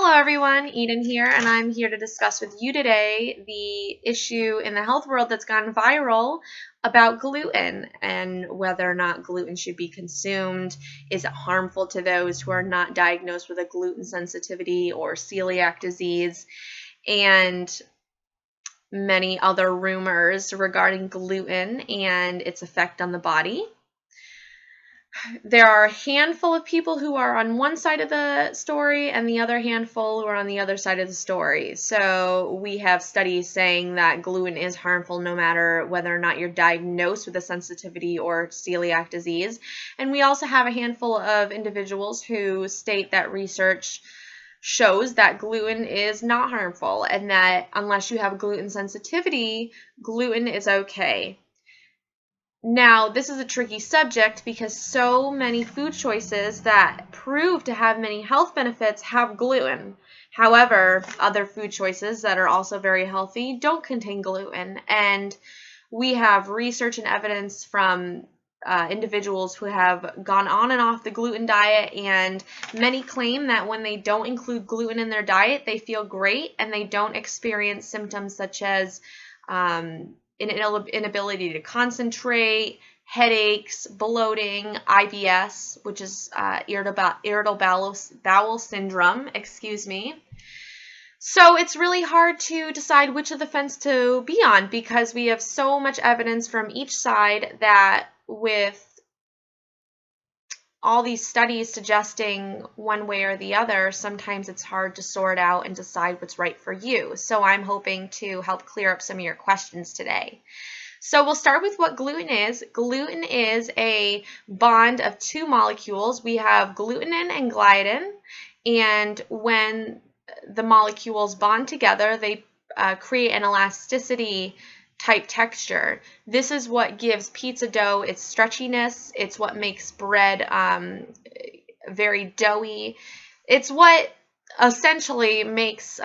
Hello everyone, Eden here, and I'm here to discuss with you today the issue in the health world that's gone viral about gluten and whether or not gluten should be consumed. Is it harmful to those who are not diagnosed with a gluten sensitivity or celiac disease? And many other rumors regarding gluten and its effect on the body. There are a handful of people who are on one side of the story and the other handful who are on the other side of the story. So we have studies saying that gluten is harmful no matter whether or not you're diagnosed with a sensitivity or celiac disease. And we also have a handful of individuals who state that research shows that gluten is not harmful and that unless you have gluten sensitivity, gluten is okay. Now, this is a tricky subject because so many food choices that prove to have many health benefits have gluten. However, other food choices that are also very healthy don't contain gluten. And we have research and evidence from individuals who have gone on and off the gluten diet, and many claim that when they don't include gluten in their diet, they feel great and they don't experience symptoms such as inability to concentrate, headaches, bloating, IBS, which is irritable bowel syndrome, So it's really hard to decide which of the fence to be on because we have so much evidence from each side that with all these studies suggesting one way or the other, sometimes it's hard to sort out and decide what's right for you. So I'm hoping to help clear up some of your questions today. So we'll start with what gluten is. Gluten is a bond of two molecules. We have glutenin and gliadin, and when the molecules bond together, they create an elasticity type texture. This is what gives pizza dough its stretchiness. It's what makes bread very doughy. It's what essentially makes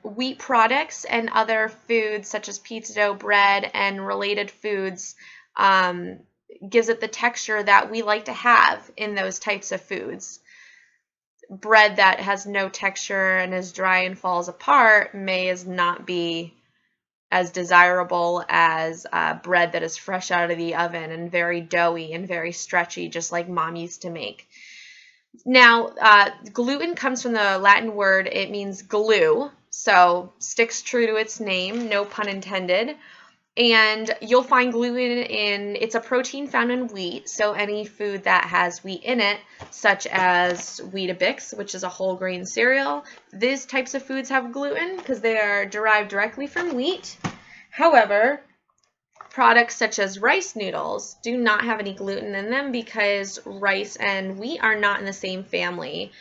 wheat products and other foods such as pizza dough, bread, and related foods, gives it the texture that we like to have in those types of foods. Bread that has no texture and is dry and falls apart may not be as desirable as bread that is fresh out of the oven and very doughy and very stretchy, just like mom used to make. Now, gluten comes from the Latin word, it means glue, so sticks true to its name, no pun intended. And you'll find gluten it's a protein found in wheat, so any food that has wheat in it, such as Weetabix, which is a whole grain cereal, these types of foods have gluten because they are derived directly from wheat. However, products such as rice noodles do not have any gluten in them because rice and wheat are not in the same family.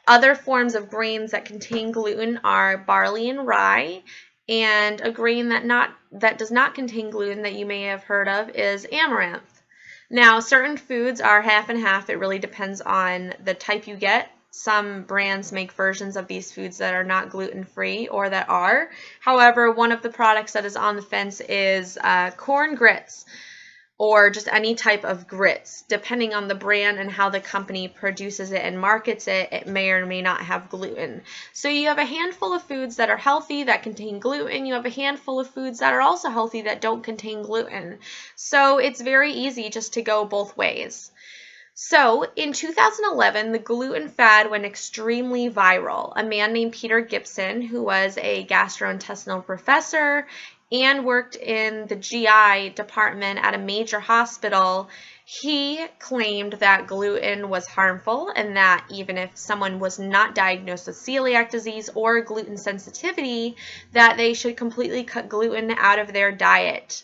Other forms of grains that contain gluten are barley and rye, and a grain that does not contain gluten that you may have heard of is amaranth. Now, certain foods are half and half. It really depends on the type you get. Some brands make versions of these foods that are not gluten-free or that are. However, one of the products that is on the fence is corn grits, or just any type of grits. Depending on the brand and how the company produces it and markets it, it may or may not have gluten. So you have a handful of foods that are healthy that contain gluten. You have a handful of foods that are also healthy that don't contain gluten. So it's very easy just to go both ways. So in 2011, the gluten fad went extremely viral. A man named Peter Gibson, who was a gastrointestinal professor and worked in the GI department at a major hospital, he claimed that gluten was harmful and that even if someone was not diagnosed with celiac disease or gluten sensitivity, that they should completely cut gluten out of their diet.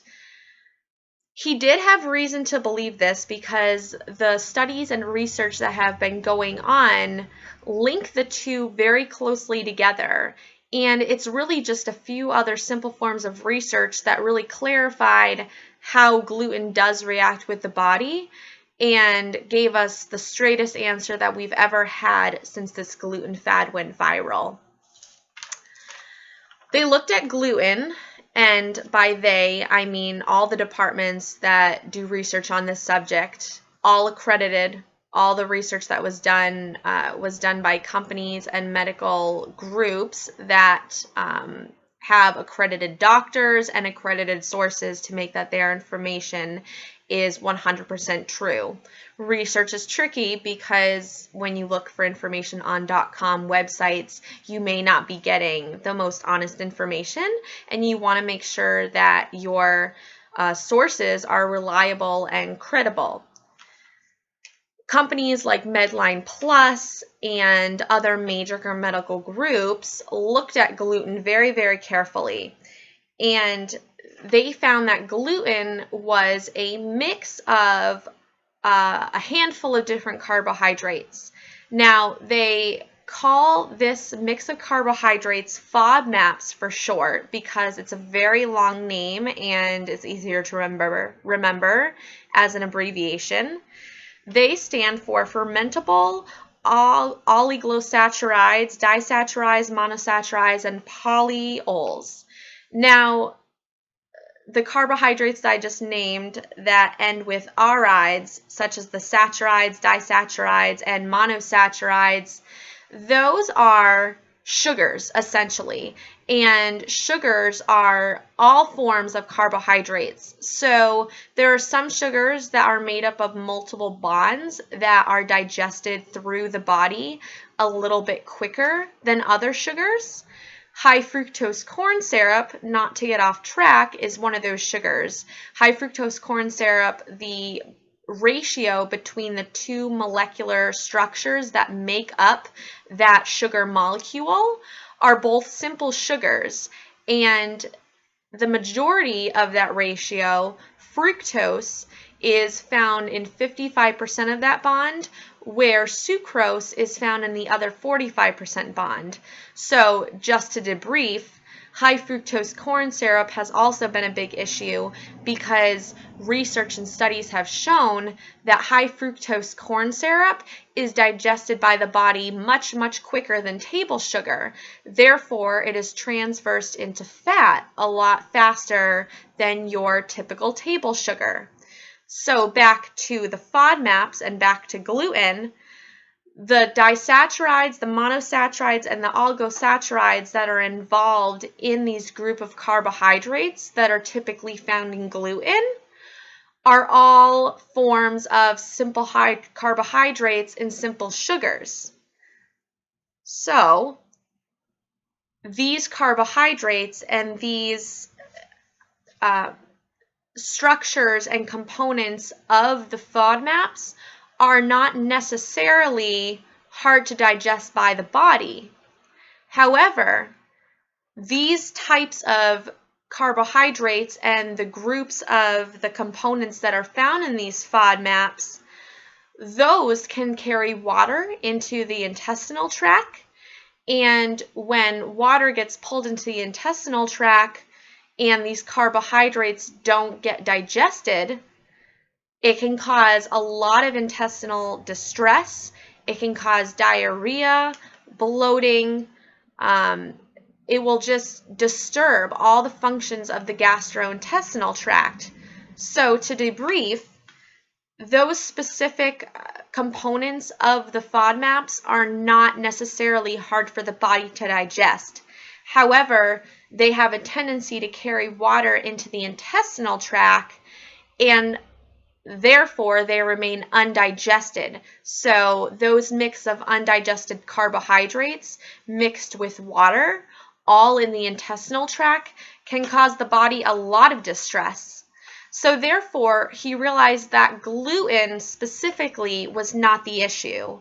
He did have reason to believe this because the studies and research that have been going on link the two very closely together. And it's really just a few other simple forms of research that really clarified how gluten does react with the body and gave us the straightest answer that we've ever had since this gluten fad went viral. They looked at gluten, and by they, I mean all the departments that do research on this subject, all accredited, all the research that was done by companies and medical groups that have accredited doctors and accredited sources to make that their information is 100% true. Research is tricky because when you look for information on .com websites, you may not be getting the most honest information, and you want to make sure that your sources are reliable and credible. Companies like Medline Plus and other major medical groups looked at gluten very, very carefully, and they found that gluten was a mix of a handful of different carbohydrates. Now, they call this mix of carbohydrates FODMAPs for short because it's a very long name and it's easier to remember as an abbreviation. They stand for fermentable oligosaccharides, disaccharides, monosaccharides, and polyols. Now, the carbohydrates that I just named that end with arides, such as the saccharides, disaccharides, and monosaccharides, those are sugars, essentially. And sugars are all forms of carbohydrates. So there are some sugars that are made up of multiple bonds that are digested through the body a little bit quicker than other sugars. High fructose corn syrup, not to get off track, is one of those sugars. High fructose corn syrup, the ratio between the two molecular structures that make up that sugar molecule are both simple sugars, and the majority of that ratio, fructose, is found in 55% of that bond, where sucrose is found in the other 45% bond. So just to debrief, high fructose corn syrup has also been a big issue because research and studies have shown that high fructose corn syrup is digested by the body much, much quicker than table sugar. Therefore, it is transversed into fat a lot faster than your typical table sugar. So back to the FODMAPs and back to gluten, the disaccharides, the monosaccharides, and the oligosaccharides that are involved in these group of carbohydrates that are typically found in gluten are all forms of simple carbohydrates and simple sugars. So these carbohydrates and these structures and components of the FODMAPs are not necessarily hard to digest by the body. However, these types of carbohydrates and the groups of the components that are found in these FODMAPs, those can carry water into the intestinal tract, and when water gets pulled into the intestinal tract and these carbohydrates don't get digested, it can cause a lot of intestinal distress. It can cause diarrhea, bloating. It will just disturb all the functions of the gastrointestinal tract. So to debrief, those specific components of the FODMAPs are not necessarily hard for the body to digest. However, they have a tendency to carry water into the intestinal tract, and therefore they remain undigested. So those mix of undigested carbohydrates mixed with water, all in the intestinal tract, can cause the body a lot of distress. So therefore, he realized that gluten specifically was not the issue.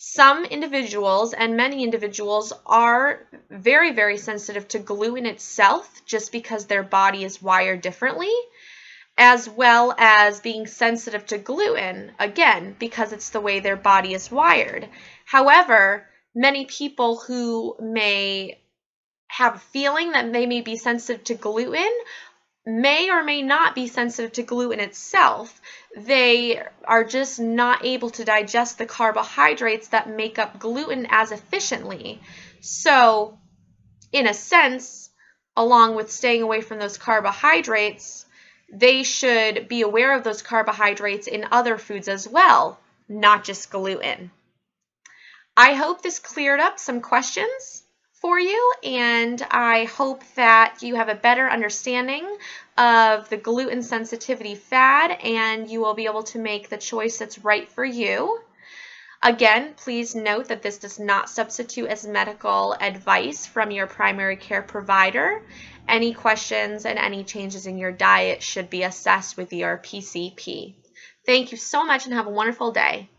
Some individuals, and many individuals, are very, very sensitive to gluten itself just because their body is wired differently, as well as being sensitive to gluten, again, because it's the way their body is wired. However, many people who may have a feeling that they may be sensitive to gluten may or may not be sensitive to gluten itself. They are just not able to digest the carbohydrates that make up gluten as efficiently. So, in a sense, along with staying away from those carbohydrates, they should be aware of those carbohydrates in other foods as well. not just gluten. I hope this cleared up some questions for you, and I hope that you have a better understanding of the gluten sensitivity fad and you will be able to make the choice that's right for you. Again, please note that this does not substitute as medical advice from your primary care provider. Any questions and any changes in your diet should be assessed with your PCP. Thank you so much and have a wonderful day.